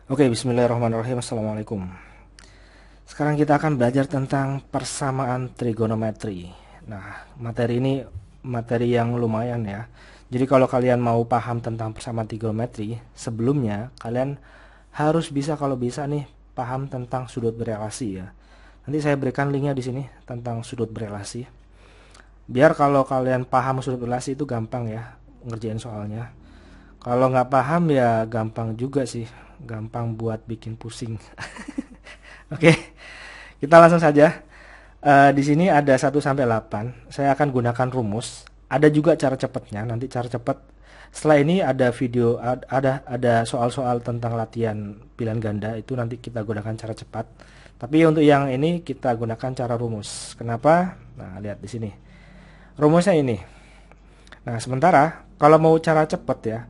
Oke, bismillahirrahmanirrahim. Assalamualaikum. Sekarang kita akan belajar tentang persamaan trigonometri. Nah, materi ini materi yang lumayan ya. Jadi kalau kalian mau paham tentang persamaan trigonometri, sebelumnya kalian harus bisa kalau bisa nih paham tentang sudut berelasi ya. Nanti saya berikan linknya di sini tentang sudut berelasi. Biar kalau kalian paham sudut berelasi itu gampang ya ngerjain soalnya. Kalau nggak paham ya gampang juga sih, gampang buat bikin pusing. Oke, kita langsung saja. Di sini ada 1 sampai 8. Saya akan gunakan rumus. Ada juga cara cepatnya. Nanti cara cepat. Setelah ini ada video, ada soal-soal tentang latihan pilihan ganda. Itu nanti kita gunakan cara cepat. Tapi untuk yang ini kita gunakan cara rumus. Kenapa? Nah, lihat di sini. Rumusnya ini. Nah, sementara kalau mau cara cepat ya,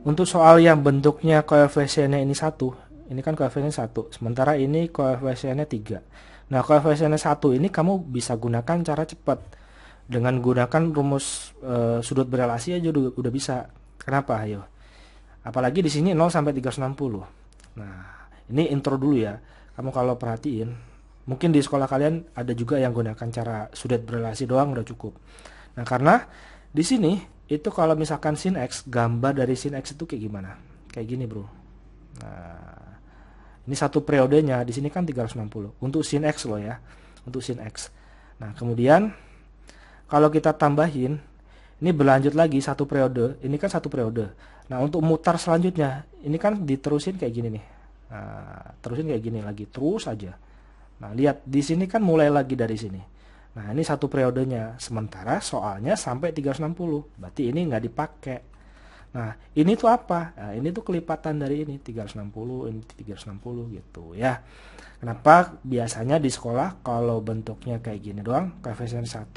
untuk soal yang bentuknya koefisiennya ini satu, ini kan koefisiennya satu, sementara ini koefisiennya 3. Nah, koefisiennya satu ini kamu bisa gunakan cara cepat dengan gunakan rumus sudut berelasi aja udah bisa. Kenapa? Ayo. Apalagi di sini 0 sampai 360. Nah, ini intro dulu ya. Kamu kalau perhatiin, mungkin di sekolah kalian ada juga yang gunakan cara sudut berelasi doang udah cukup. Nah, karena di sini itu kalau misalkan sin X, gambar dari sin X itu kayak gimana? Kayak gini, Bro. Nah, ini satu periodenya, di sini kan 360. Untuk sin X loh ya. Untuk sin X. Nah, kemudian kalau kita tambahin, ini berlanjut lagi satu periode. Ini kan satu periode. Nah, untuk mutar selanjutnya, ini kan diterusin kayak gini nih. Nah, terusin kayak gini lagi, terus aja. Nah, lihat di sini kan mulai lagi dari sini. Nah, ini satu periodenya. Sementara soalnya sampai 360. Berarti ini nggak dipakai. Nah, ini tuh apa? Nah, ini tuh kelipatan dari ini 360, ini 360 gitu ya. Kenapa biasanya di sekolah kalau bentuknya kayak gini doang, koefisien 1,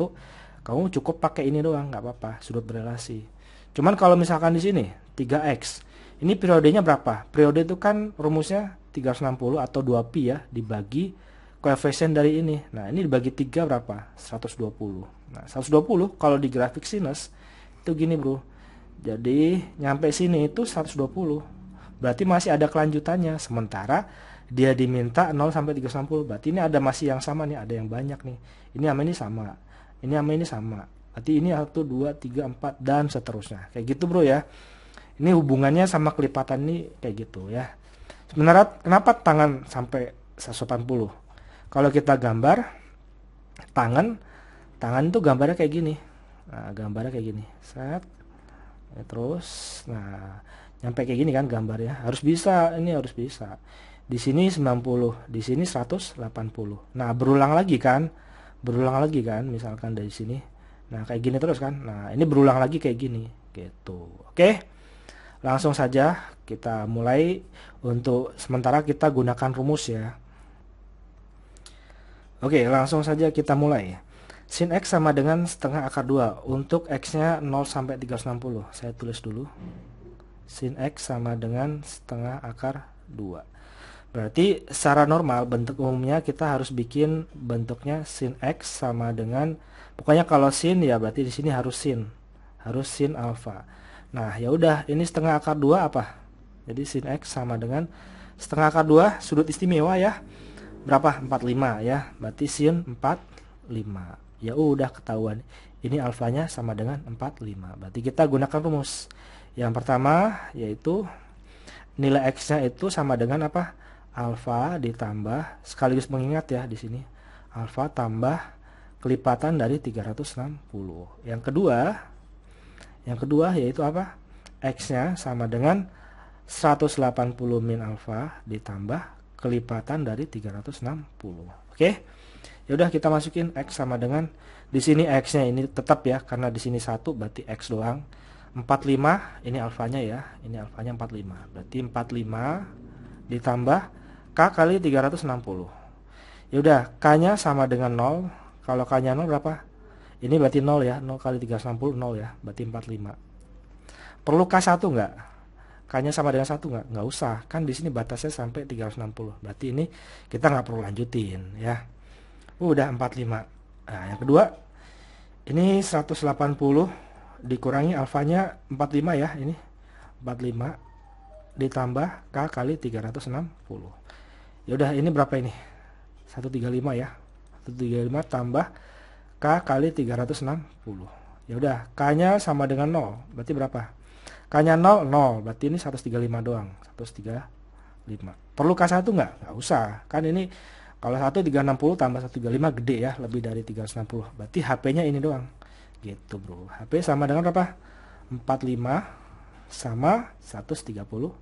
kamu cukup pakai ini doang, nggak apa-apa, sudut berelasi. Cuman kalau misalkan di sini 3x, ini periodenya berapa? Periode itu kan rumusnya 360 atau 2pi ya, dibagi koefisien dari ini. Nah, ini dibagi 3 berapa? 120. Nah, 120 kalau di grafik sinus itu gini, Bro. Jadi, nyampe sini itu 120. Berarti masih ada kelanjutannya. Sementara dia diminta 0 sampai 360. Berarti ini ada masih yang sama nih, ada yang banyak nih. Ini sama ini sama. Ini sama ini sama. Berarti ini 1 2 3 4 dan seterusnya. Kayak gitu, Bro ya. Ini hubungannya sama kelipatan ini kayak gitu ya. Sebenarnya kenapa tangan sampai 180? Kalau kita gambar tangan, tangan itu gambarnya kayak gini. Nah, gambarnya kayak gini. Set. Ya, terus, nah, nyampe kayak gini kan gambarnya. Harus bisa, ini harus bisa. Di sini 90, di sini 180. Nah, berulang lagi kan? Berulang lagi kan, misalkan dari sini. Nah, kayak gini terus kan. Nah, ini berulang lagi kayak gini, gitu. Oke. Langsung saja kita mulai. Untuk sementara kita gunakan rumus ya. Oke, langsung saja kita mulai. Sin X sama dengan setengah akar 2. Untuk X-nya 0 sampai 360. Saya tulis dulu. Sin X sama dengan setengah akar 2. Berarti secara normal bentuk umumnya kita harus bikin bentuknya sin X sama dengan, pokoknya kalau sin ya berarti di sini harus sin. Harus sin alfa. Nah, ya udah, ini setengah akar 2 apa? Jadi sin X sama dengan setengah akar 2 sudut istimewa ya. Berapa? 45 ya. Berarti sin 45. Ya udah ketahuan. Ini alfanya sama dengan 45. Berarti kita gunakan rumus. Yang pertama yaitu nilai X-nya itu sama dengan apa? Alfa ditambah, sekaligus mengingat ya di sini. Alfa tambah kelipatan dari 360. Yang kedua yaitu apa? X-nya sama dengan 180 min alfa ditambah kelipatan dari 360. Oke. Ya udah kita masukin X sama dengan, di sini X-nya ini tetap ya karena di sini 1 berarti X doang. 45 ini alfanya ya. Ini alfanya 45. Berarti 45 ditambah K kali 360. Ya udah, K-nya sama dengan 0. Kalau K-nya 0 berapa? Ini berarti 0 ya. 0 kali 360 0 ya. Berarti 45. Perlu K1 enggak? K-nya sama dengan 1 enggak? Enggak usah. Kan di sini batasnya sampai 360. Berarti ini kita nggak perlu lanjutin ya. Udah 45. Nah, yang kedua ini 180 dikurangi alfanya 45 ya, ini 45 ditambah K kali 360. Ya udah, ini berapa ini? 135 ya. 135 tambah K kali 360. Ya udah, K-nya sama dengan 0. Berarti berapa? K-nya 0, 0. Berarti ini 135 doang. 135. Perlu K1 nggak? Nggak usah. Kan ini kalau 360 tambah 135 gede ya, lebih dari 360. Berarti HP-nya ini doang. Gitu, Bro. HP sama dengan berapa? 45 sama 135.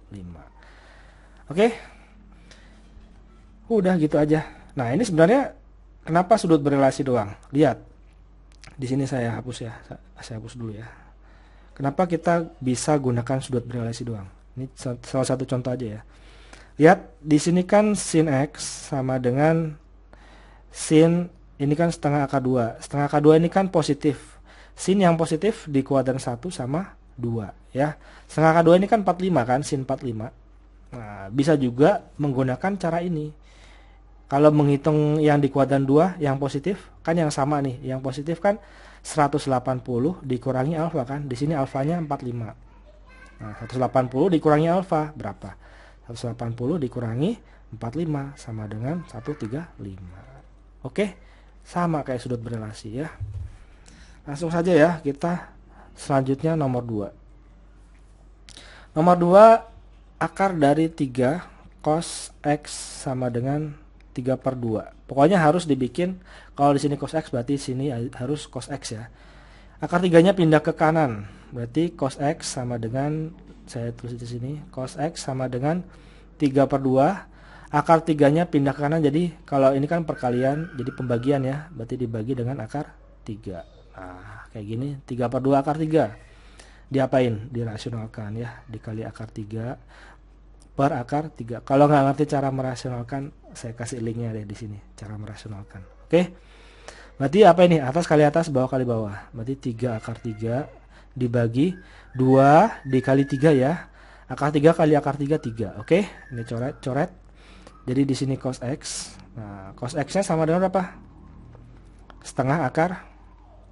Oke. Udah gitu aja. Nah, ini sebenarnya kenapa sudut berelasi doang? Lihat. Di sini saya hapus ya. Saya hapus dulu ya. Kenapa kita bisa gunakan sudut berelasi doang? Ini salah satu contoh aja ya. Lihat, di sini kan sin X sama dengan sin, ini kan setengah akar 2. Setengah akar 2 ini kan positif. Sin yang positif di kuadran 1 sama 2 ya. Setengah akar 2 ini kan 45 kan, sin 45. Nah, bisa juga menggunakan cara ini. Kalau menghitung yang di kuadran 2 yang positif kan yang sama nih. Yang positif kan 180 dikurangi alfa kan. Di sini alfanya 45. Nah, 180 dikurangi alfa berapa? 180 dikurangi 45 sama dengan 135. Oke, sama kayak sudut berelasi ya. Langsung saja ya, kita selanjutnya nomor 2. Nomor 2, akar dari 3 cos X sama dengan 3/2. Pokoknya harus dibikin, kalau di sini cos X berarti sini harus cos X ya. Akar 3-nya pindah ke kanan. Berarti cos X sama dengan, saya tulis di sini, cos X sama dengan 3/2. Akar 3-nya pindah ke kanan, jadi kalau ini kan perkalian, jadi pembagian ya. Berarti dibagi dengan akar 3. Nah, kayak gini, 3/2 akar 3. Diapain? Dirasionalkan ya, dikali akar 3 per akar 3. Kalau nggak ngerti cara merasionalkan, saya kasih linknya deh di sini, cara merasionalkan. Oke. Berarti apa ini? Atas kali atas, bawah kali bawah. Berarti 3 akar 3 dibagi 2 dikali 3 ya. Akar 3 kali akar 3, 3. Oke, ini coret. Jadi di sini cos X. Nah, cos X-nya sama dengan berapa? Setengah akar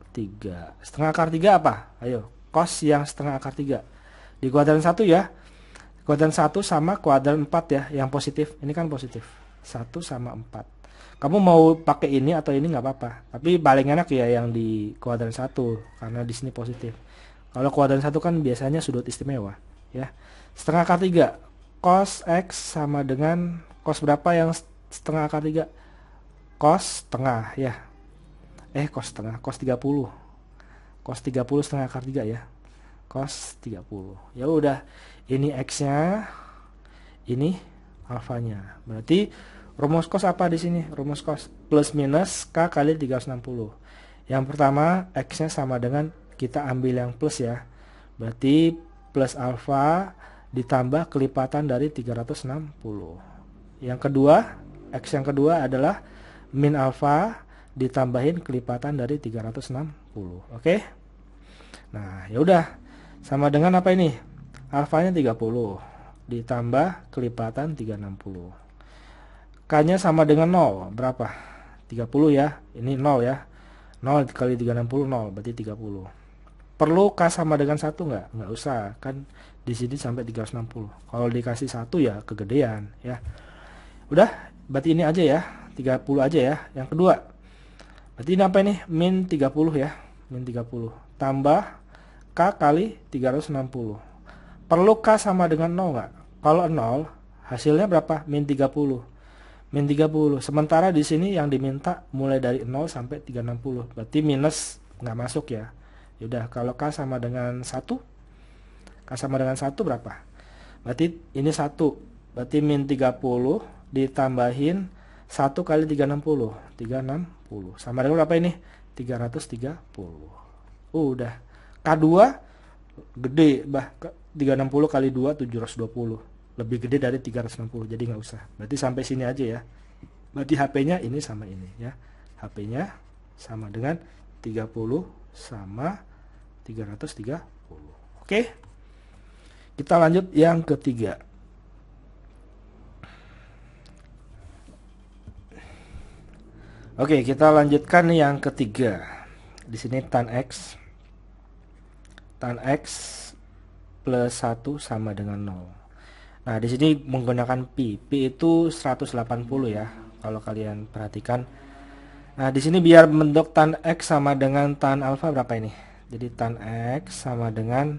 3. Setengah akar 3 apa? Ayo, cos yang setengah akar 3. Di kuadran 1 ya. Kuadran 1 sama kuadran 4 ya, yang positif. Ini kan positif. 1 sama 4. Kamu mau pakai ini atau ini nggak apa-apa. Tapi paling enak ya yang di kuadran 1 karena di sini positif. Kalau kuadran 1 kan biasanya sudut istimewa, ya. Setengah akar 3. Cos X sama dengan cos berapa yang setengah akar 3? Cos setengah ya. Cos setengah, cos 30. Cos 30 setengah akar 3 ya. Cos 30. Ya udah, ini X-nya, ini alfanya. Berarti rumus cos apa di sini? Rumus cos plus minus K kali 360. Yang pertama, X-nya sama dengan, kita ambil yang plus ya. Berarti plus alfa ditambah kelipatan dari 360. Yang kedua, X yang kedua adalah min alfa ditambahin kelipatan dari 360. Oke? Nah, ya udah. Sama dengan apa ini? Alfanya 30 ditambah kelipatan 360. K-nya sama dengan 0. Berapa? 30 ya. Ini 0 ya. 0 kali 360, 0. Berarti 30. Perlu K sama dengan 1 nggak? Nggak usah. Kan di sini sampai 360. Kalau dikasih 1 ya kegedean ya. Udah, berarti ini aja ya. 30 aja ya. Yang kedua. Berarti ini apa ini? Min 30 ya. Min 30. Tambah K kali 360. Perlu K sama dengan 0 nggak? Kalau 0, hasilnya berapa? Min 30. Min 30. Sementara di sini yang diminta mulai dari 0 sampai 360. Berarti minus nggak masuk ya. Yaudah, kalau K sama dengan 1. K sama dengan 1 berapa? Berarti ini 1. Berarti min 30 ditambahin 1 kali 360. 360. Sama dengan berapa ini? 330. Udah. K2 gede, 360 kali 2 720. Lebih gede dari 360, jadi nggak usah. Berarti sampai sini aja ya. Berarti HP-nya ini sama ini ya. HP-nya sama dengan 30 sama 330. Oke. Kita lanjut yang ketiga. Oke, kita lanjutkan yang ketiga. Di sini tan X plus 1 sama dengan 0. Nah, di sini menggunakan pi. Pi itu 180 ya, kalau kalian perhatikan. Nah, di sini biar bentuk tan X sama dengan tan alfa berapa ini? Jadi tan X sama dengan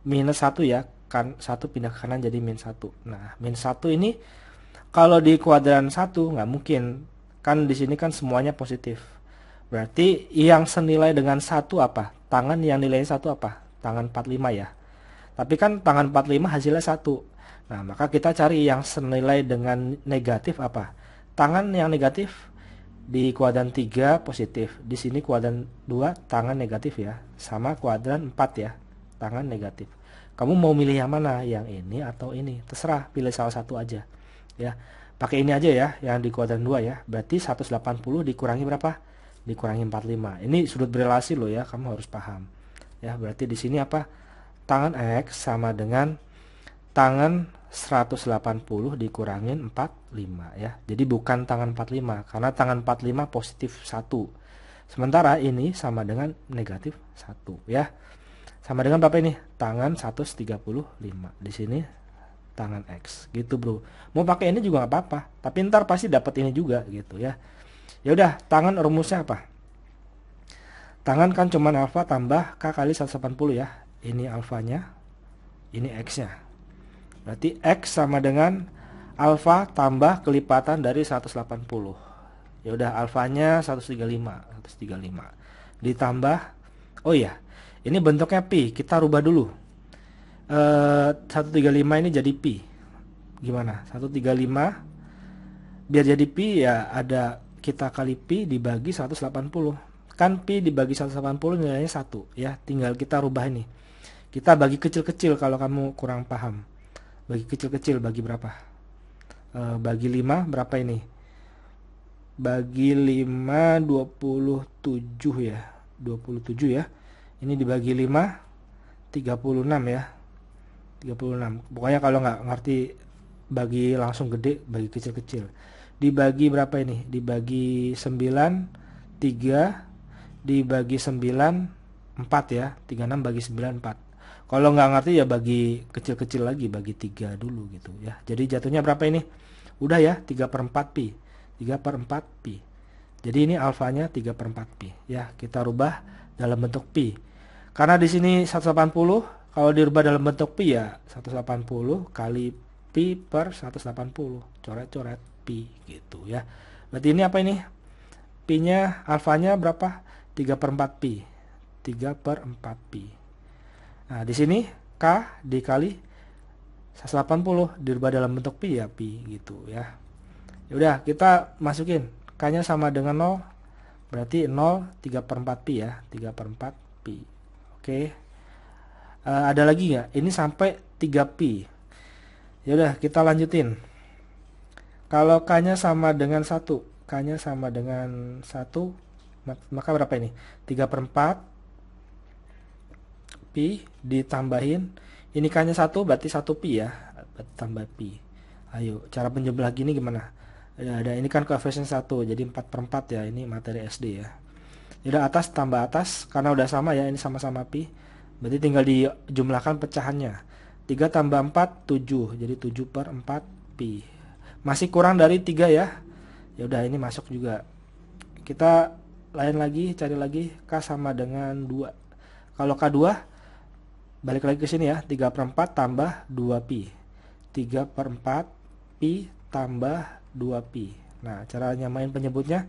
minus 1 ya. Kan 1 pindah ke kanan jadi min 1. Nah, min 1 ini kalau di kuadran 1 nggak mungkin. Kan di sini kan semuanya positif. Berarti yang senilai dengan 1 apa? Tangan yang nilainya 1 apa? Tangan 45 ya. Tapi kan tangan 45 hasilnya 1. Nah, maka kita cari yang senilai dengan negatif apa? Tangan yang negatif di kuadran 3 positif. Di sini kuadran 2 tangan negatif ya. Sama kuadran 4 ya. Tangan negatif. Kamu mau milih yang mana? Yang ini atau ini? Terserah, pilih salah satu aja. Ya. Pakai ini aja ya, yang di kuadran 2 ya. Berarti 180 dikurangi berapa? Dikurangi 45. Ini sudut berelasi loh ya, kamu harus paham. Ya, berarti di sini apa? Tangan X sama dengan tangan 180 dikurangin 45 ya. Jadi bukan tangan 45 karena tangan 45 positif 1. Sementara ini sama dengan negatif 1 ya. Sama dengan berapa ini? Tangan 135. Di sini tangan X gitu bro. Mau pakai ini juga nggak apa-apa, tapi ntar pasti dapat ini juga gitu ya. Ya udah, tangan rumusnya apa? Tangan kan cuman alfa tambah K kali 180 ya. Ini alfanya, ini X-nya. Berarti X sama dengan alfa tambah kelipatan dari 180. Ya udah, alfanya 135 ditambah, oh iya, ini bentuknya pi, kita rubah dulu. 135 ini jadi pi. Gimana? 135 biar jadi pi ya ada kita kali pi dibagi 180. Kan pi dibagi 180 nilainya 1 ya. Tinggal kita rubah ini. Kita bagi kecil-kecil kalau kamu kurang paham. Bagi kecil-kecil bagi berapa? Bagi 5 berapa ini? Bagi 5 27 ya. 27 ya. Ini dibagi 5 36 ya. 36. Pokoknya kalau nggak ngerti bagi langsung gede, bagi kecil-kecil. Dibagi berapa ini? Dibagi 9 3 dibagi 9 4 ya. 36 bagi 9 4. Kalau nggak ngerti ya bagi kecil-kecil lagi, bagi 3 dulu gitu ya. Jadi jatuhnya berapa ini? Udah ya, 3/4 pi. 3/4 pi. Jadi ini alfanya 3/4 pi ya. Kita rubah dalam bentuk pi. Karena di sini 180, kalau dirubah dalam bentuk pi ya 180 kali pi per 180. Coret-coret pi gitu ya. Berarti ini apa ini? Pi-nya alfanya berapa? 3/4 pi. 3/4 pi. Nah, di sini K dikali 180 dirubah dalam bentuk pi ya pi gitu ya. Ya udah, kita masukin K-nya sama dengan 0. Berarti 0 3/4 pi ya, 3/4 pi. Oke. Ada lagi nggak? Ini sampai 3 pi. Ya udah, kita lanjutin. Kalau K-nya sama dengan 1, K-nya sama dengan 1, maka berapa ini? 3/4 pi ditambahin, ini K-nya 1 berarti 1 pi ya, tambah pi. Ayo, cara penjumlah gini gimana? Ada ini kan koefisien 1, jadi 4/4 ya, ini materi SD ya. Udah, atas tambah atas, karena udah sama ya, ini sama-sama pi. Berarti tinggal dijumlahkan pecahannya. 3 tambah 4, 7. Jadi 7/4 pi. Masih kurang dari 3 ya. Ya udah, ini masuk juga. Kita lain lagi, cari lagi. K sama dengan 2. Kalau K2, balik lagi ke sini ya. 3/4 tambah 2 pi. 3/4 pi tambah 2 pi. Nah, cara nyamain penyebutnya.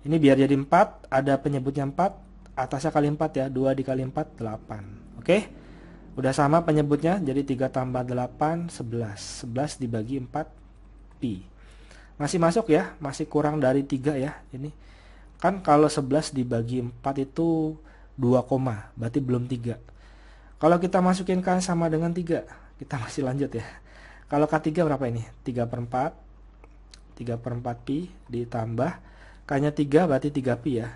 Ini biar jadi 4, ada penyebutnya 4, atasnya kali 4 ya, 2 dikali 4, 8. Oke, udah sama penyebutnya, jadi 3 tambah 8, 11. 11 dibagi 4, pi. Masih masuk ya, masih kurang dari 3 ya. Ini kan kalau 11 dibagi 4 itu 2 koma, berarti belum 3. Kalau kita masukin K sama dengan 3, kita masih lanjut ya. Kalau K3 berapa ini? 3/4, 3/4 pi ditambah K-nya 3 berarti 3 pi ya.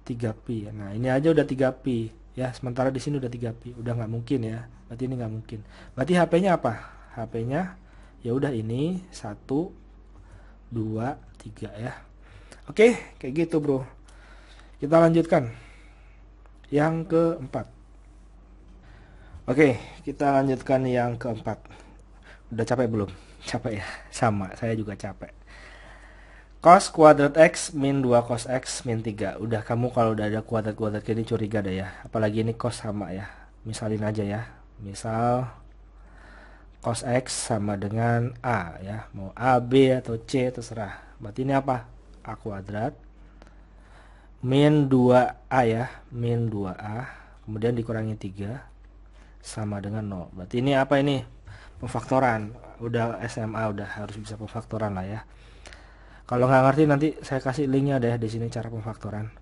3 pi. Nah, ini aja udah 3 pi ya, sementara di sini udah 3 pi. Udah nggak mungkin ya. Berarti ini nggak mungkin. Berarti HP-nya apa? HP-nya ya udah ini 1 2 3 ya. Oke, kayak gitu, Bro. Kita lanjutkan yang keempat. Oke, kita lanjutkan yang keempat. Udah capek belum? Capek ya? Sama, saya juga capek. Cos kuadrat X min 2 cos X min 3. Udah, kamu kalau udah ada kuadrat-kuadrat gini curiga deh ya. Apalagi ini cos sama ya. Misalin aja ya. Misal cos X sama dengan A ya. Mau A, B atau C terserah. Berarti ini apa? A kuadrat min 2A ya. Min 2A. Kemudian dikurangi 3 sama dengan 0. Berarti ini apa ini? Pemfaktoran. Udah SMA, udah harus bisa pemfaktoran lah ya. Kalau nggak ngerti nanti saya kasih linknya deh di sini cara pemfaktoran.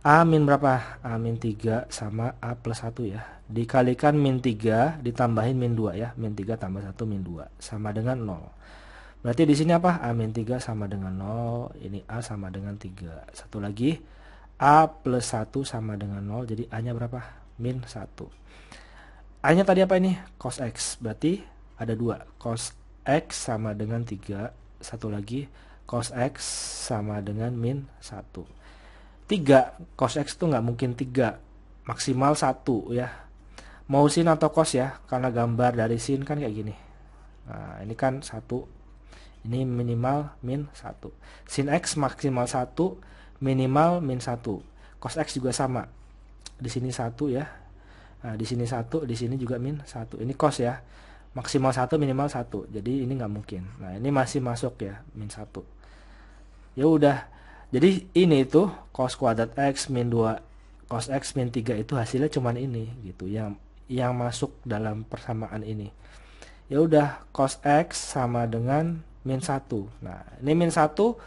A min berapa? A min 3 sama A plus 1 ya. Dikalikan min 3 ditambahin min 2 ya. Min 3 tambah 1 min 2 sama dengan 0. Berarti di sini apa? A min 3 sama dengan 0. Ini A sama dengan 3. Satu lagi. A plus 1 sama dengan 0. Jadi A-nya berapa? Min 1. A-nya tadi apa ini? Cos X. Berarti ada 2. Cos X sama dengan 3. Satu lagi. Cos X sama dengan min 1. 3 cos X itu nggak mungkin 3, maksimal 1 ya. Mau sin atau cos ya, karena gambar dari sin kan kayak gini. Nah ini kan 1, ini minimal min 1. Sin X maksimal 1, minimal min 1. Cos X juga sama, di sini 1 ya. Nah di sini 1, di sini juga min 1. Ini cos ya, maksimal 1 minimal 1, jadi ini nggak mungkin. Nah ini masih masuk ya, min 1. Ya udah, jadi ini tuh cos kuadrat X min 2 cos X min 3 itu hasilnya cuman ini gitu, yang masuk dalam persamaan ini. Ya udah, cos X sama dengan min 1. Nah ini min 1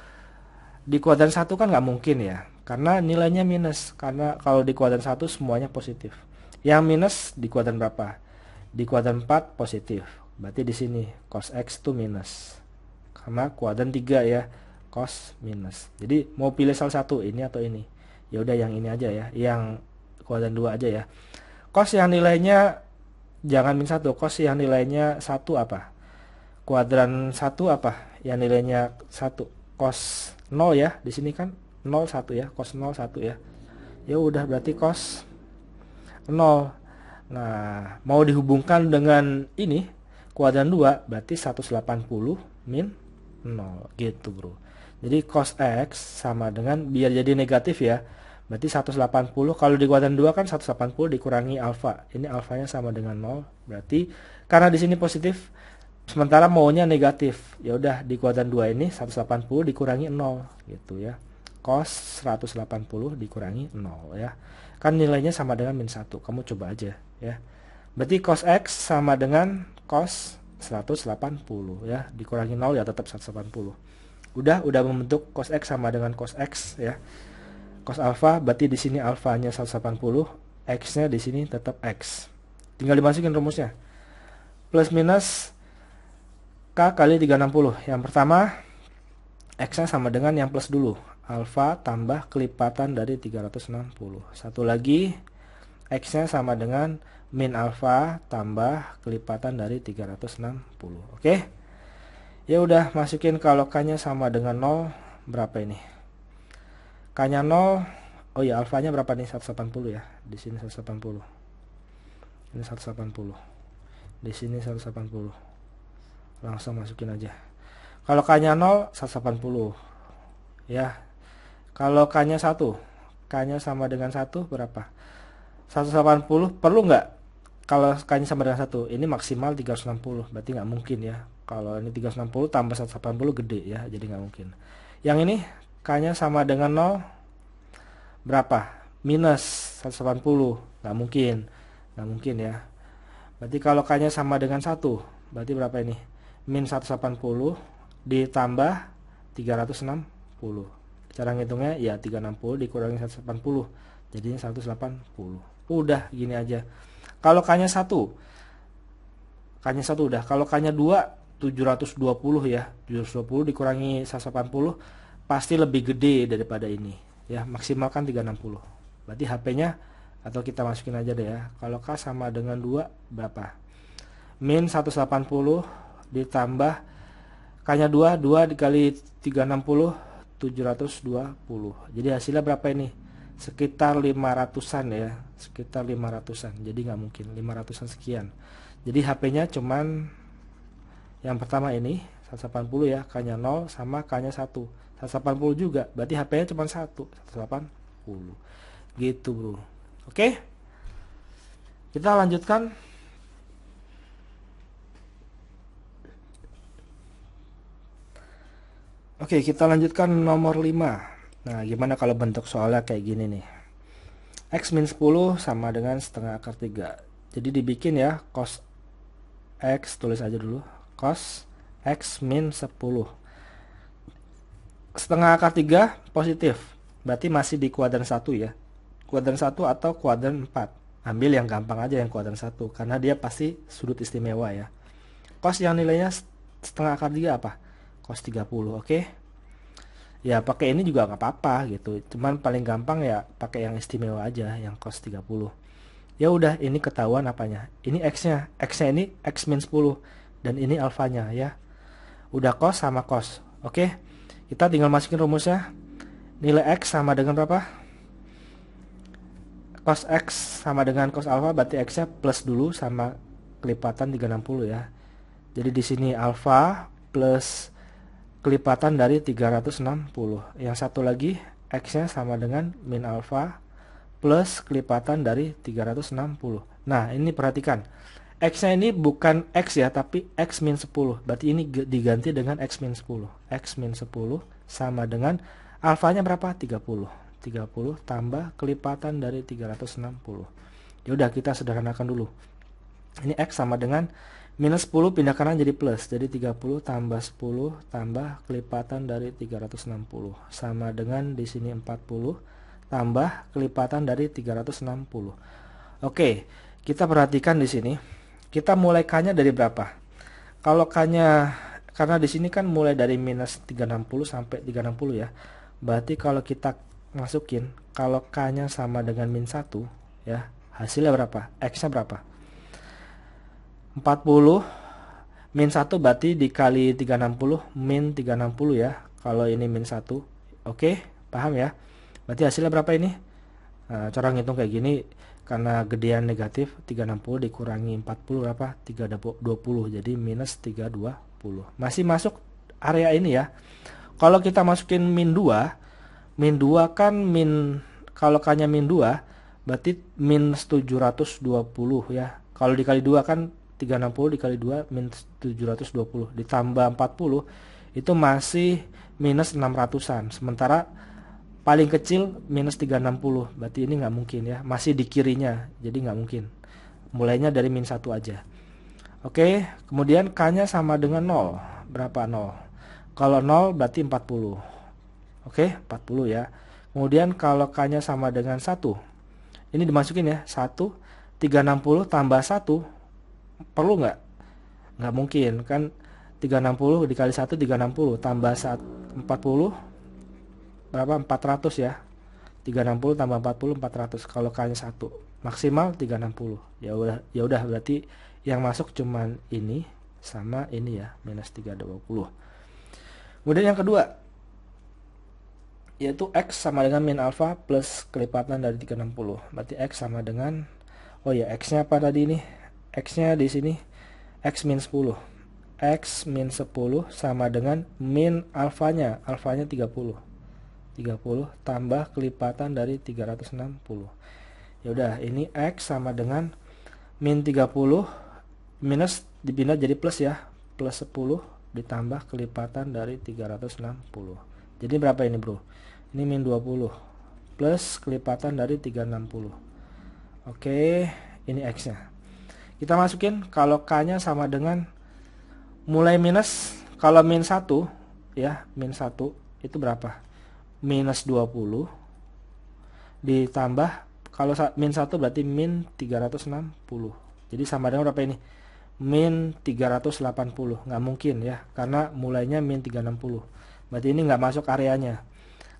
di kuadran 1 kan nggak mungkin ya, karena nilainya minus, karena kalau di kuadran 1 semuanya positif. Yang minus di kuadran berapa? Di kuadran 4 positif, berarti di sini cos X tuh minus, karena kuadran 3 ya, cos minus. Jadi mau pilih salah satu, ini atau ini. Ya udah yang ini aja ya, yang kuadran 2 aja ya. Cos yang nilainya jangan min 1, cos yang nilainya 1 apa? Kuadran 1 apa? Yang nilainya 1. Cos 0 ya, di sini kan 0 1 ya, cos 0 1 ya. Ya udah berarti cos 0. Nah, mau dihubungkan dengan ini kuadran 2 berarti 180 min 0 gitu, Bro. Jadi cos X sama dengan, biar jadi negatif ya, berarti 180. Kalau di kuadran 2 kan 180 dikurangi alfa. Ini alfanya sama dengan 0. Berarti karena di sini positif, sementara maunya negatif. Ya udah, di kuadran 2 ini 180 dikurangi 0 gitu ya. Cos 180 dikurangi 0 ya. Kan nilainya sama dengan min 1. Kamu coba aja ya. Berarti cos X sama dengan cos 180 ya. Dikurangi 0 ya tetap 180. Udah membentuk cos X sama dengan cos X ya. Cos alfa berarti di sini alfanya 180, X-nya di sini tetap X. Tinggal dimasukin rumusnya. Plus minus K kali 360. Yang pertama X-nya sama dengan yang plus dulu. Alfa tambah kelipatan dari 360. Satu lagi X-nya sama dengan min alfa tambah kelipatan dari 360. Oke? Ya udah, masukin kalau K-nya sama dengan 0, berapa ini? K-nya 0, oh ya alfanya berapa nih? 180 ya. Di sini 180. Ini 180. Di sini 180. Langsung masukin aja. Kalau K-nya 0, 180. Ya. Kalau K-nya 1, K-nya sama dengan 1 berapa? 180 perlu nggak? Kalau K-nya sama dengan 1, ini maksimal 360, berarti nggak mungkin ya. Kalau ini 360 tambah 180 gede ya, jadi nggak mungkin. Yang ini K-nya sama dengan 0, berapa? Minus 180, nggak mungkin. Nggak mungkin ya. Berarti kalau K-nya sama dengan 1, berarti berapa ini? Min 180 ditambah 360. Cara ngitungnya ya 360 dikurangi 180, jadinya 180. Udah gini aja. Kalau K-nya 1, K-nya 1 udah. Kalau K-nya 2, 720 ya. 720 dikurangi 180 pasti lebih gede daripada ini ya. Maksimal kan 360. Berarti HP-nya, atau kita masukin aja deh ya. Kalau K sama dengan 2 berapa? Min 180 ditambah K-nya 2, 2 dikali 360, 720. Jadi hasilnya berapa ini? Sekitar 500-an ya. Sekitar 500-an. Jadi nggak mungkin 500-an sekian. Jadi HP-nya cuman Yang pertama ini 180 ya, K-nya 0 sama K-nya 1. 180 juga, berarti HP-nya cuma 180. Gitu, Bro. Oke. Kita lanjutkan. Oke, kita lanjutkan nomor 5. Nah, gimana kalau bentuk soalnya kayak gini nih. X min 10 sama dengan setengah akar 3. Jadi dibikin ya, cos X, tulis aja dulu. Cos X min 10. Setengah akar 3 positif. Berarti masih di kuadran 1 ya. Kuadran 1 atau kuadran 4. Ambil yang gampang aja, yang kuadran 1. Karena dia pasti sudut istimewa ya. Cos yang nilainya setengah akar 3 apa? Cos 30, oke? Ya pakai ini juga nggak apa-apa gitu. Cuman paling gampang ya pakai yang istimewa aja, yang cos 30. Ya udah, ini ketahuan apanya. Ini X-nya. X-nya ini X min 10. Dan ini alfanya ya. Udah cos sama cos. Oke? Kita tinggal masukin rumusnya. Nilai X sama dengan berapa? Cos X sama dengan cos alfa, berarti X-nya plus dulu sama kelipatan 360 ya. Jadi di sini alfa plus kelipatan dari 360. Yang satu lagi X-nya sama dengan min alfa plus kelipatan dari 360. Nah, ini perhatikan. X-nya ini bukan X ya, tapi X min 10. Berarti ini diganti dengan X min 10. X min 10 sama dengan alfanya berapa? 30. 30 tambah kelipatan dari 360. Ya udah, kita sederhanakan dulu. Ini X sama dengan minus 10 pindah kanan jadi plus. Jadi 30 tambah 10 tambah kelipatan dari 360. Sama dengan di sini 40 tambah kelipatan dari 360. Oke, kita perhatikan di sini. Kita mulai K-nya dari berapa? Kalau K-nya, karena di sini kan mulai dari minus 360 sampai 360 ya. Berarti kalau kita masukin, kalau K-nya sama dengan min 1 ya, hasilnya berapa? X-nya berapa? 40 min 1 berarti dikali 360 min 360 ya. Kalau ini min 1. Oke, paham ya? Berarti hasilnya berapa ini? Nah, cara ngitung kayak gini, karena gedean negatif 360 dikurangi 40 berapa? 320. Jadi minus 320. Masih masuk area ini ya. Kalau kita masukin min 2, min 2 kan min, kalau K-nya min 2 berarti minus 720 ya. Kalau dikali 2 kan 360 dikali 2 min 720 ditambah 40 itu masih minus 600-an. Sementara paling kecil minus 360. Berarti ini nggak mungkin ya. Masih di kirinya. Jadi nggak mungkin. Mulainya dari min 1 aja. Oke, kemudian K-nya sama dengan 0. Berapa 0? Kalau 0 berarti 40. Oke, 40 ya. Kemudian kalau K-nya sama dengan 1. Ini dimasukin ya. 1, 360 tambah 1. Perlu nggak? Nggak mungkin. Kan 360 dikali 1, 360. Tambah 40. Berapa? 400 ya. 360 tambah 40, 400. Kalau K-nya 1. Maksimal 360. Ya udah berarti yang masuk cuman ini sama ini ya. Minus 320. Kemudian yang kedua, yaitu X sama dengan min alpha plus kelipatan dari 360. Berarti X sama dengan, oh ya, X-nya apa tadi ini? X-nya di sini X min 10. X min 10 sama dengan min alfanya. Alfanya 30. 30 tambah kelipatan dari 360. Ya udah, ini X sama dengan min 30 minus dipindah jadi plus ya. Plus 10 ditambah kelipatan dari 360. Jadi berapa ini, Bro? Ini min 20 plus kelipatan dari 360. Oke, ini X-nya. Kita masukin, kalau K-nya sama dengan mulai minus, kalau min 1 ya, min 1 itu berapa? Minus 20 ditambah, kalau min 1 berarti min 360. Jadi sama dengan berapa ini? Min 380. Nggak mungkin ya, karena mulainya min 360. Berarti ini nggak masuk areanya.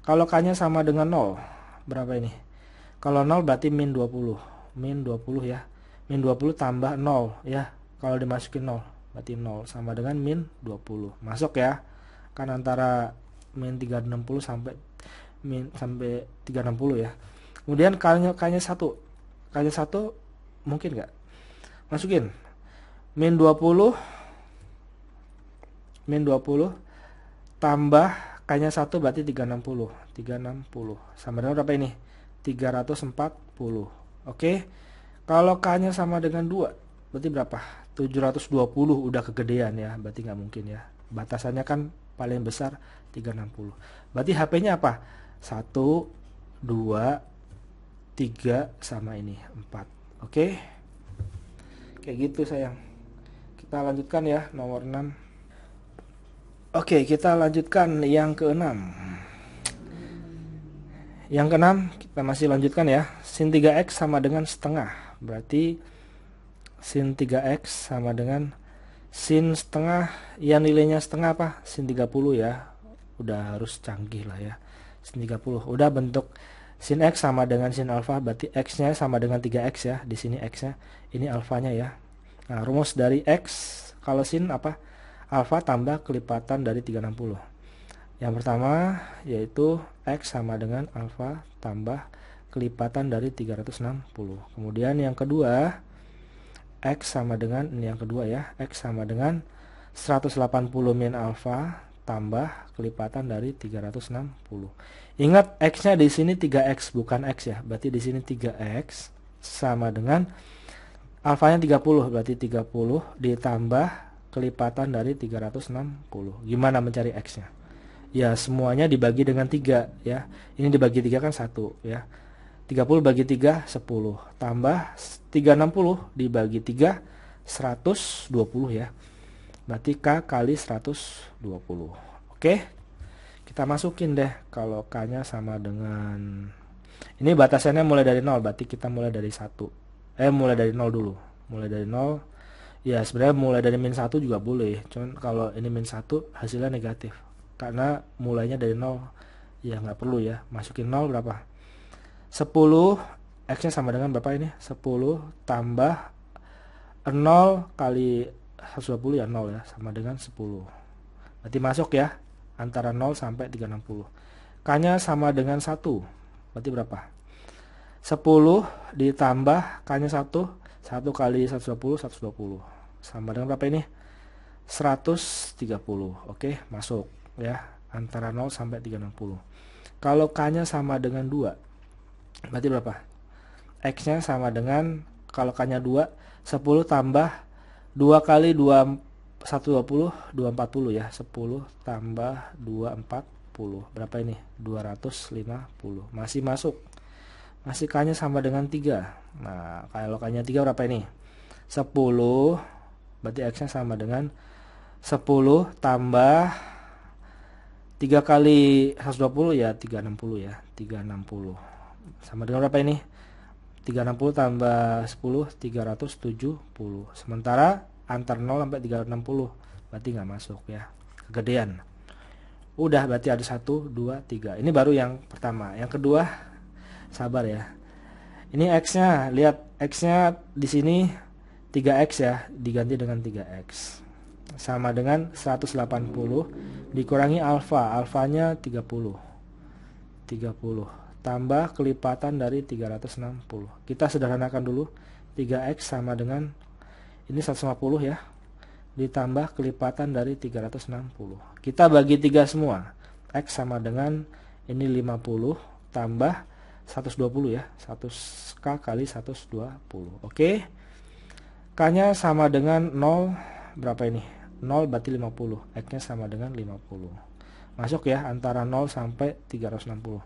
Kalau K-nya sama dengan 0, berapa ini? Kalau 0 berarti min 20. Min 20 ya. Min 20 tambah 0 ya. Kalau dimasukin 0, berarti 0 sama dengan min 20. Masuk ya. Kan antara min 360 sampai 360 ya. Kemudian K-nya 1. K-nya 1 mungkin nggak? Masukin. Min 20 min 20 tambah K-nya 1 berarti 360. 360 sama dengan berapa ini? 340. Oke. Kalau K-nya sama dengan 2 berarti berapa? 720. Udah kegedean ya, berarti nggak mungkin ya. Batasannya kan paling besar 360. Berarti HP-nya apa? 1, 2, 3 sama ini 4. Oke. Kayak gitu sayang. Kita lanjutkan ya nomor 6. Oke, kita lanjutkan yang keenam. Yang keenam kita masih lanjutkan ya. Sin 3x sama dengan setengah. Berarti sin 3x sama dengan sin setengah. Yang nilainya setengah apa? Sin 30 ya. Udah harus canggih lah ya. Sin 30. Udah bentuk sin x sama dengan sin alfa. Berarti x-nya sama dengan 3x ya. Di sini x-nya. Ini alfanya ya. Nah, rumus dari x kalau sin apa? Alfa tambah kelipatan dari 360. Yang pertama yaitu x sama dengan alfa tambah kelipatan dari 360. Kemudian yang kedua x sama dengan ini yang kedua ya, x sama dengan 180 min alfa tambah kelipatan dari 360. Ingat x-nya di sini 3x bukan x ya. Berarti di sini 3x sama dengan alfanya 30, berarti 30 ditambah kelipatan dari 360. Gimana mencari x-nya? Ya semuanya dibagi dengan 3 ya. Ini dibagi 3 kan 1 ya. 30 bagi 3 10 tambah 360 dibagi 3 120 ya. Berarti K kali 120. Oke. Kita masukin deh kalau K-nya sama dengan ini batasannya mulai dari 0, berarti kita mulai dari 1. Mulai dari 0 dulu. Mulai dari 0. Ya sebenarnya mulai dari min 1 juga boleh, cuman kalau ini min 1 hasilnya negatif karena mulainya dari 0 ya nggak perlu ya. Masukin 0 berapa? 10, x nya sama dengan berapa ini? 10 tambah 0 kali 120 ya 0 ya, sama dengan 10. Berarti masuk ya antara 0 sampai 360. K nya sama dengan 1, berarti berapa? 10 ditambah K nya 1 kali 120 120 sama dengan berapa ini? 130. Oke, masuk ya antara 0 sampai 360. Kalau K-nya sama dengan 2 berarti berapa? X-nya sama dengan kalau K-nya 2 10 tambah 2 kali 2 120 240 ya. 10 tambah 240 berapa ini? 250. Masih masuk. Masih K-nya sama dengan 3. Nah, kalau K-nya 3 berapa ini? 10. Berarti X-nya sama dengan 10 tambah 3 kali 120 ya 360 ya. 360. Sama dengan berapa ini? 360 tambah 10 370. Sementara antar 0 sampai 360 berarti nggak masuk ya. Kegedean. Udah berarti ada 1 2 3. Ini baru yang pertama. Yang kedua sabar ya. Ini x-nya, lihat x-nya di sini 3x ya, diganti dengan 3x. Sama dengan 180 dikurangi alfa, alfanya 30. 30 tambah kelipatan dari 360. Kita sederhanakan dulu. 3x sama dengan ini 150 ya. Ditambah kelipatan dari 360. Kita bagi 3 semua. X sama dengan ini 50 tambah 120 ya, 100K kali 120. Oke. K-nya sama dengan 0 berapa ini? 0 berarti 50. X-nya sama dengan 50. Masuk ya antara 0 sampai 360.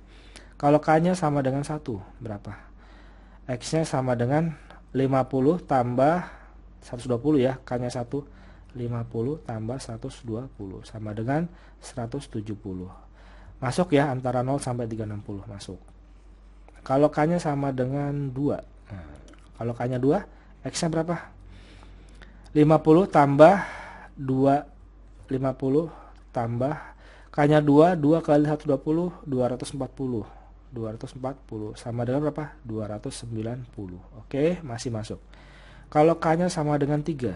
Kalau K-nya sama dengan 1 berapa? X-nya sama dengan 50 tambah 120 ya. K-nya 1 50 tambah 120 sama dengan 170. Masuk ya antara 0 sampai 360 masuk. Kalau K-nya sama dengan 2. Nah, kalau K-nya 2, X-nya berapa? 50 tambah 2. 50 tambah K-nya 2. 2 kali 120, 240. 240 sama dengan berapa? 290. Oke, masih masuk. Kalau K-nya sama dengan 3.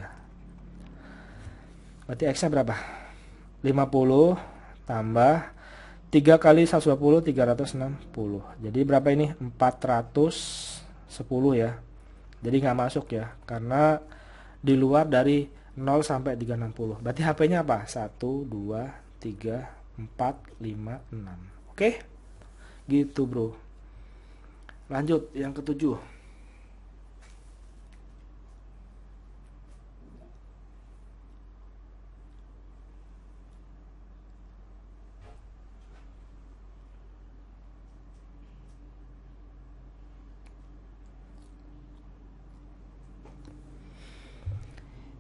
Berarti X-nya berapa? 50 tambah 3 kali 120 360. Jadi berapa ini? 410 ya. Jadi nggak masuk ya, karena di luar dari 0 sampai 360. Berarti HP-nya apa? 1, 2, 3, 4, 5, 6. Oke? Gitu, bro. Lanjut, yang ketujuh.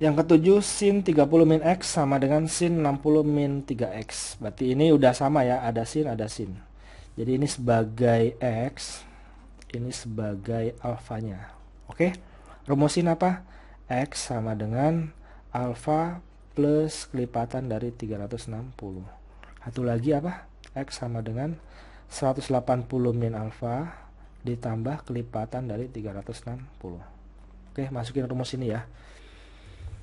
Yang ketujuh, sin 30 min X sama dengan sin 60 min 3X. Berarti ini udah sama ya, ada sin, ada sin. Jadi ini sebagai X, ini sebagai alfanya. Oke, rumusin apa? X sama dengan alfa plus kelipatan dari 360. Satu lagi apa? X sama dengan 180 min alfa ditambah kelipatan dari 360. Oke, masukin rumus ini ya.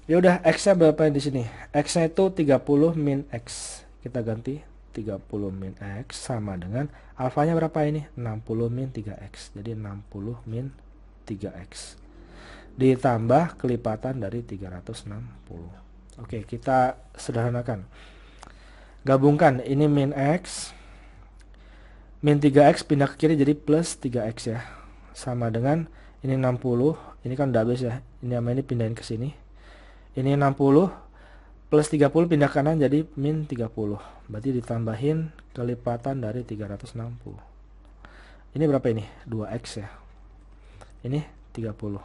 Ya udah, X-nya berapa di sini? X-nya itu 30 min X. Kita ganti 30 min X sama dengan alfanya berapa ini? 60 min 3X. Jadi 60 min 3X. Ditambah kelipatan dari 360. Oke, kita sederhanakan. Gabungkan, ini min X. Min 3X pindah ke kiri jadi plus 3X ya. Sama dengan ini 60. Ini kan udah habis ya. Ini sama ini pindahin ke sini. Ini 60 plus 30 pindah kanan jadi min 30. Berarti ditambahin kelipatan dari 360. Ini berapa ini? 2X ya. Ini 30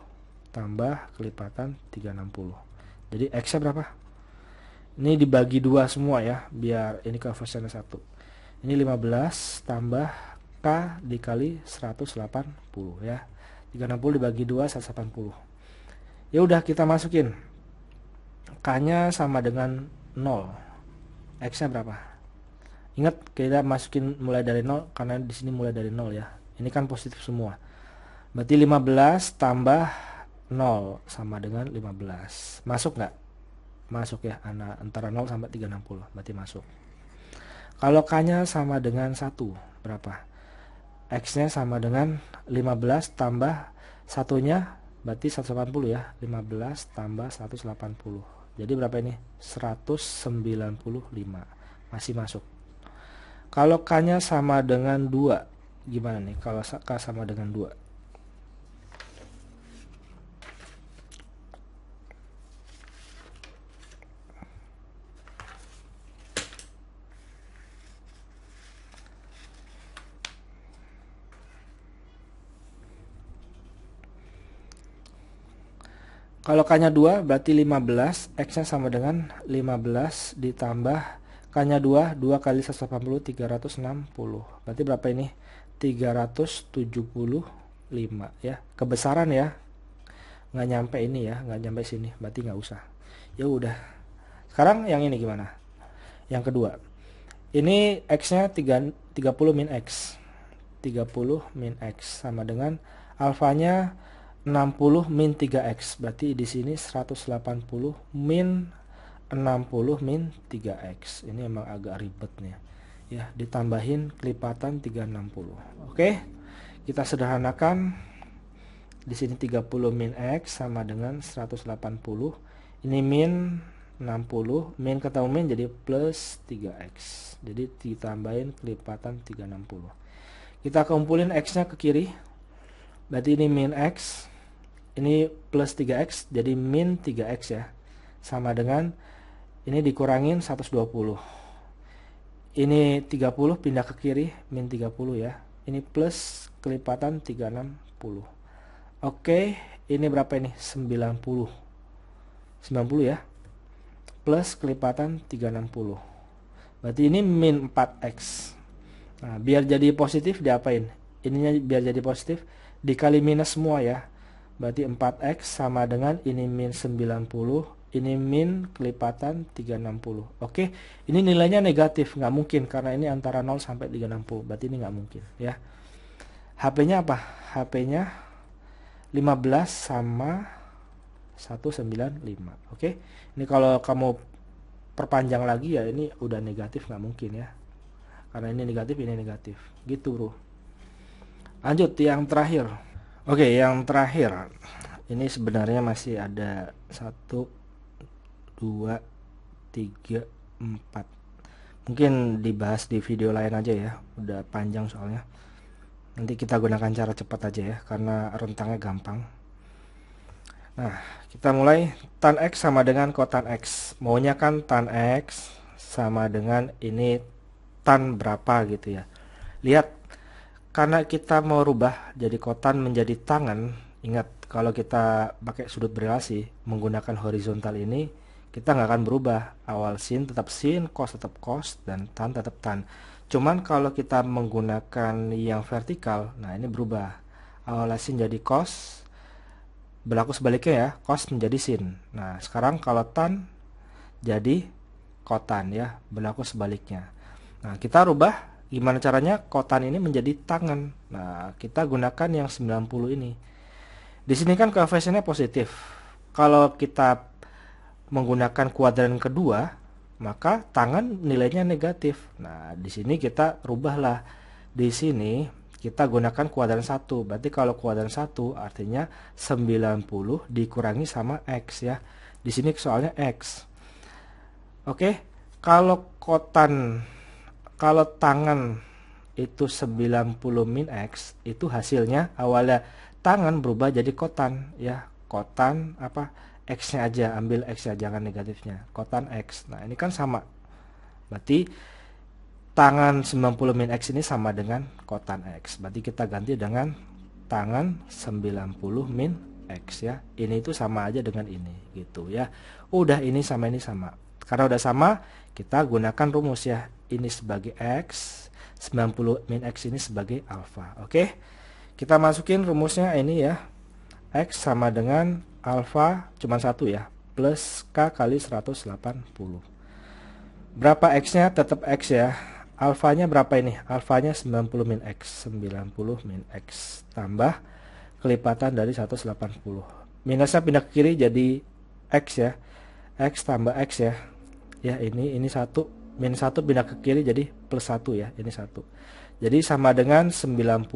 tambah kelipatan 360. Jadi X-nya berapa? Ini dibagi 2 semua ya, biar ini koefisiennya 1. Ini 15 tambah K dikali 180 ya. 360 dibagi 2 180. Ya udah, kita masukin. K-nya sama dengan 0. X-nya berapa? Ingat, kita masukin mulai dari 0 karena di sini mulai dari 0 ya. Ini kan positif semua. Berarti 15 tambah 0 sama dengan 15. Masuk nggak? Masuk ya, antara 0 sampai 360. Berarti masuk. Kalau K-nya sama dengan 1, berapa? X-nya sama dengan 15 tambah satunya, berarti 180 ya. 15 tambah 180. Jadi berapa ini? 195. Masih masuk. Kalau K-nya sama dengan 2, gimana nih? Kalau K sama dengan 2. Kalau K-nya 2 berarti 15, X-nya sama dengan 15 ditambah K-nya 2, 2 kali 180, 360. Berarti berapa ini? 375 ya. Kebesaran ya. Nggak nyampe ini ya, nggak nyampe sini. Berarti nggak usah. Ya udah. Sekarang yang ini gimana? Yang kedua. Ini X-nya 30 min X. 30 min X sama dengan alfanya 60 min 3X. Berarti di sini 180 min 60 min 3X. Ini emang agak ribet nih. Ya, ditambahin kelipatan 360. Oke. Kita sederhanakan. Di sini 30 min X sama dengan 180. Ini min 60, min ketemu min jadi plus 3X. Jadi ditambahin kelipatan 360. Kita kumpulin X-nya ke kiri. Berarti ini min X, ini plus 3X, jadi min 3X ya. Sama dengan ini dikurangin 120. Ini 30 pindah ke kiri, min 30 ya. Ini plus kelipatan 360. Oke, ini berapa ini? 90. 90 ya. Plus kelipatan 360. Berarti ini min 4X. Nah, biar jadi positif diapain? Ininya biar jadi positif dikali minus semua ya. Berarti 4X sama dengan ini min 90, ini min kelipatan 360. Oke, ini nilainya negatif, nggak mungkin karena ini antara 0 sampai 360. Berarti ini nggak mungkin ya. HP-nya apa? HP-nya 15 sama 195. Oke. Ini kalau kamu perpanjang lagi ya ini udah negatif, nggak mungkin ya. Karena ini negatif, gitu bro. Lanjut yang terakhir. Oke, yang terakhir ini sebenarnya masih ada 1, 2, 3, 4. Mungkin dibahas di video lain aja ya, udah panjang soalnya. Nanti kita gunakan cara cepat aja ya, karena rentangnya gampang. Nah, kita mulai. Tan X sama dengan kotan X. Maunya kan tan X sama dengan ini tan berapa gitu ya. Lihat, karena kita mau rubah jadi kotan menjadi tangan. Ingat, kalau kita pakai sudut berelasi menggunakan horizontal ini, kita nggak akan berubah. Awal sin tetap sin, cos tetap cos, dan tan tetap tan. Cuman kalau kita menggunakan yang vertikal, nah ini berubah. Awal sin jadi cos, berlaku sebaliknya ya, cos menjadi sin. Nah, sekarang kalau tan jadi kotan ya, berlaku sebaliknya. Nah, kita rubah gimana caranya kotan ini menjadi tangan. Nah, kita gunakan yang 90 ini. Di sini kan koefisiennya positif. Kalau kita menggunakan kuadran kedua, maka tangan nilainya negatif. Nah, di sini kita rubahlah. Di sini kita gunakan kuadran 1. Berarti kalau kuadran 1 artinya 90 dikurangi sama X ya. Di sini soalnya X. Oke, kalau tangan itu 90 min X, itu hasilnya awalnya tangan berubah jadi kotan ya. Kotan apa? X-nya aja, ambil X-nya, jangan negatifnya. Kotan X. Nah, ini kan sama. Berarti tangan 90 min X ini sama dengan kotan X. Berarti kita ganti dengan tangan 90 min X ya. Ini itu sama aja dengan ini gitu ya. Udah, ini sama ini sama. Karena udah sama, kita gunakan rumus ya. Ini sebagai X, 90 min X ini sebagai alfa. Oke. Kita masukin rumusnya ini ya. X sama dengan alfa cuma satu ya, plus K kali 180. Berapa X-nya? Tetap X ya. Alfanya berapa ini? Alfanya 90 min X. 90 min X tambah kelipatan dari 180. Minusnya pindah ke kiri jadi X ya. X tambah X ya. Ya, ini 1. Min 1 pindah ke kiri jadi plus 1 ya. Ini 1. Jadi sama dengan 90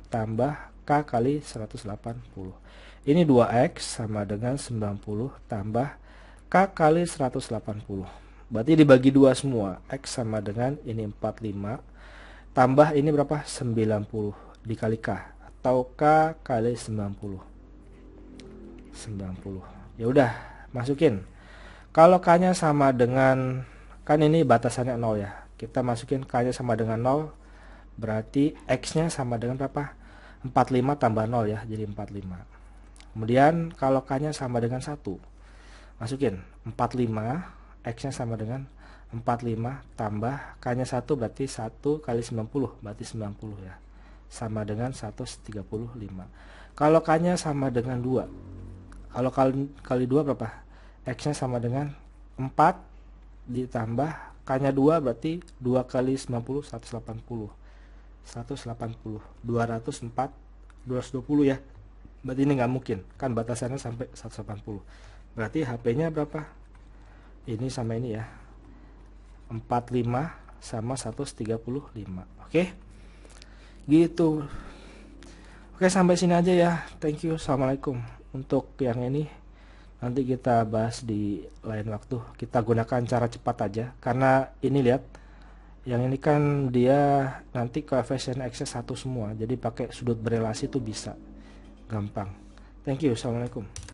tambah K kali 180. Ini 2X sama dengan 90 tambah K kali 180. Berarti dibagi 2 semua. X sama dengan ini 45 tambah ini berapa? 90 dikali K, atau K kali 90. Ya udah, masukin. Kalau K-nya sama dengan, kan ini batasannya 0 ya. Kita masukin K-nya sama dengan 0. Berarti X-nya sama dengan berapa? 45 tambah 0 ya, jadi 45. Kemudian kalau K-nya sama dengan 1, masukin 45, X-nya sama dengan 45 tambah K-nya 1, berarti 1 kali 90, berarti 90 ya. Sama dengan 135. Kalau K-nya sama dengan 2, kalau kali 2 berapa? X-nya sama dengan 4 ditambah K-nya 2, berarti 2 kali 90, 180. 180, 204, 220 ya. Berarti ini nggak mungkin, kan batasannya sampai 180. Berarti HP-nya berapa? Ini sama ini ya, 45 sama 135. Oke, gitu. Oke, sampai sini aja ya. Thank you, assalamualaikum. Untuk yang ini nanti kita bahas di lain waktu. Kita gunakan cara cepat aja, karena ini lihat, yang ini kan dia nanti koefisien X-nya 1 semua, jadi pakai sudut berelasi itu bisa gampang. Thank you, assalamualaikum.